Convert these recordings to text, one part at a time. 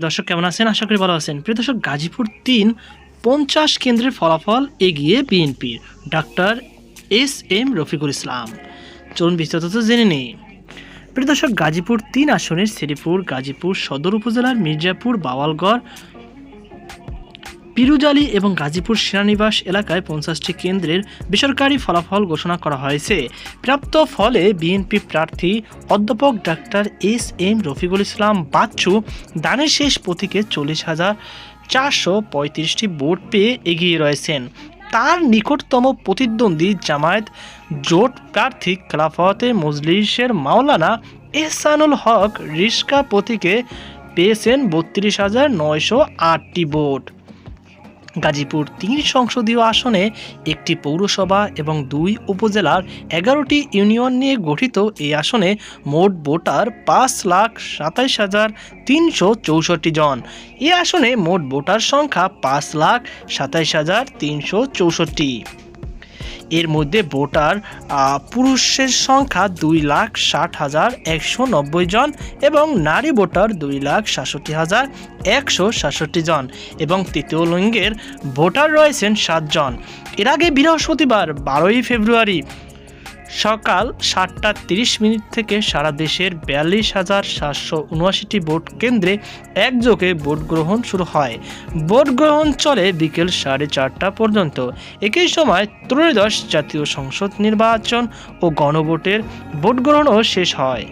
দর্শক কেমন আছেন? আশা করি ভালো আছেন। প্রিয় দর্শক, গাজীপুর ৩ ৫০ কেন্দ্রের ফলাফল এগিয়ে বিএনপির। Doctor S M. রফিকুল ইসলাম। চলুন বিস্তারিত জেনে নিই। প্রিয় দর্শক, গাজীপুর ৩ আসনের শ্রীপুর, গাজীপুর সদর উপজেলার মির্জাপুর, বাওয়ালগড়, পিরুজালি এবং গাজীপুর সেনানিবাস এলাকায় ৫০টি কেন্দ্রের বেসরকারি ফলাফল ঘোষণা করা হয়েছে। প্রাপ্ত ফলে বিএনপি প্রার্থী অধ্যাপক ডাক্তার এস.এম. রফিকুল ইসলাম বাচ্চু দানের শেষ প্রতীকে ৪০,৪৩৫টি ভোট পেয়ে এগিয়ে রয়েছেন। তার নিকটতম প্রতিদ্বন্দ্বী জামায়াত জোট প্রার্থী খেলাফতে মজলিসের মাওলানা এহসানুল হক রিশকা প্রতীকে পেয়েছেন ৩২,৯০৮টি ভোট। গাজীপুর ৩ সংসদীয় আসনে একটি পৌরসভা এবং ২ উপজেলার ১১টি ইউনিয়ন নিয়ে গঠিত এই আসনে মোট ভোটার ৫,২৭,৩৬৪ জন। এই আসনে মোট ভোটার সংখ্যা ৫,২৭,৩৬৪। এর মধ্যে ভোটার পুরুষের সংখ্যা ২,৬০,১৯০ জন এবং নারী ভোটার ২,৬৭,১৬৭ জন এবং তৃতীয় লিঙ্গের ভোটার রয়েছেন ৭ জন। এর আগে বৃহস্পতিবার ১২ ফেব্রুয়ারি সকাল ৭টা ৩০ থেকে সারা দেশের ৪২,৭৭৯টি ভোট কেন্দ্রে একযোগে ভোট গ্রহণ শুরু হয়। ভোট গ্রহণ চলে বিকেল ৪:৩০ পর্যন্ত। একই সময় ত্রয়োদশ জাতীয় সংসদ নির্বাচন ও গণভোটের ভোট গ্রহণও শেষ হয়।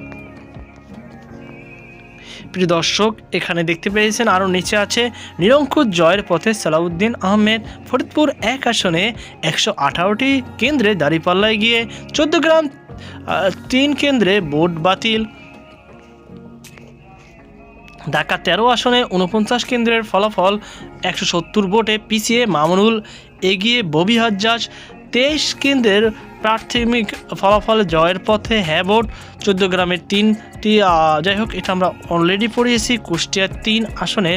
প্রিয় দর্শক, এখানে দেখতে পেয়েছেন আরও নিচে আছে নিরঙ্কুশ জয়ের পথে সালাউদ্দিন আহমেদ। ফরিদপুর ১ আসনে ১১৮টি কেন্দ্রে দাঁড়িপাল্লায় গিয়ে ১৪গ্রাম ৩ কেন্দ্রে ভোট বাতিল। ঢাকা ১৩ আসনে ৪৯ কেন্দ্রের ফলাফল ১৭০ ভোটে পিছিয়ে মামুনুল এগিয়ে ববি হাজ্জাজ। ২৩ কেন্দ্রের প্রাথমিক ফলাফল জয়ের পথে হ্যাঁ ভোট ১৪গ্রামের ৩টি। যাই হোক, এটা আমরা অলরেডি পড়িয়েছি। কুষ্টিয়া ৩ আসনে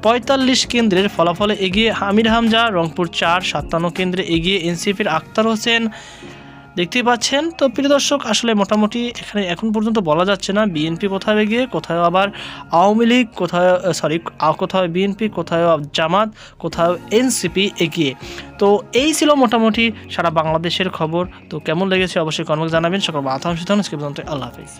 ৪৫ কেন্দ্রের ফলাফলে এগিয়ে আমির হামজা। রংপুর ৪ ৫৭ কেন্দ্রে এগিয়ে এনসিপির আক্তার হোসেন। দেখতেই পাচ্ছেন। তো প্রিয় দর্শক, আসলে মোটামুটি এখানে এখন পর্যন্ত বলা যাচ্ছে না বিএনপি কোথায় এগিয়ে, কোথায় আবার আওয়ামী লীগ, কোথায় বিএনপি, কোথায় জামাত, কোথাও এনসিপি এগিয়ে। তো এই ছিল মোটামুটি সারা বাংলাদেশের খবর। তো কেমন লেগেছে অবশ্যই কমেন্টে জানাবেন। সকল বার্তা আল্লাহ হাফেজ।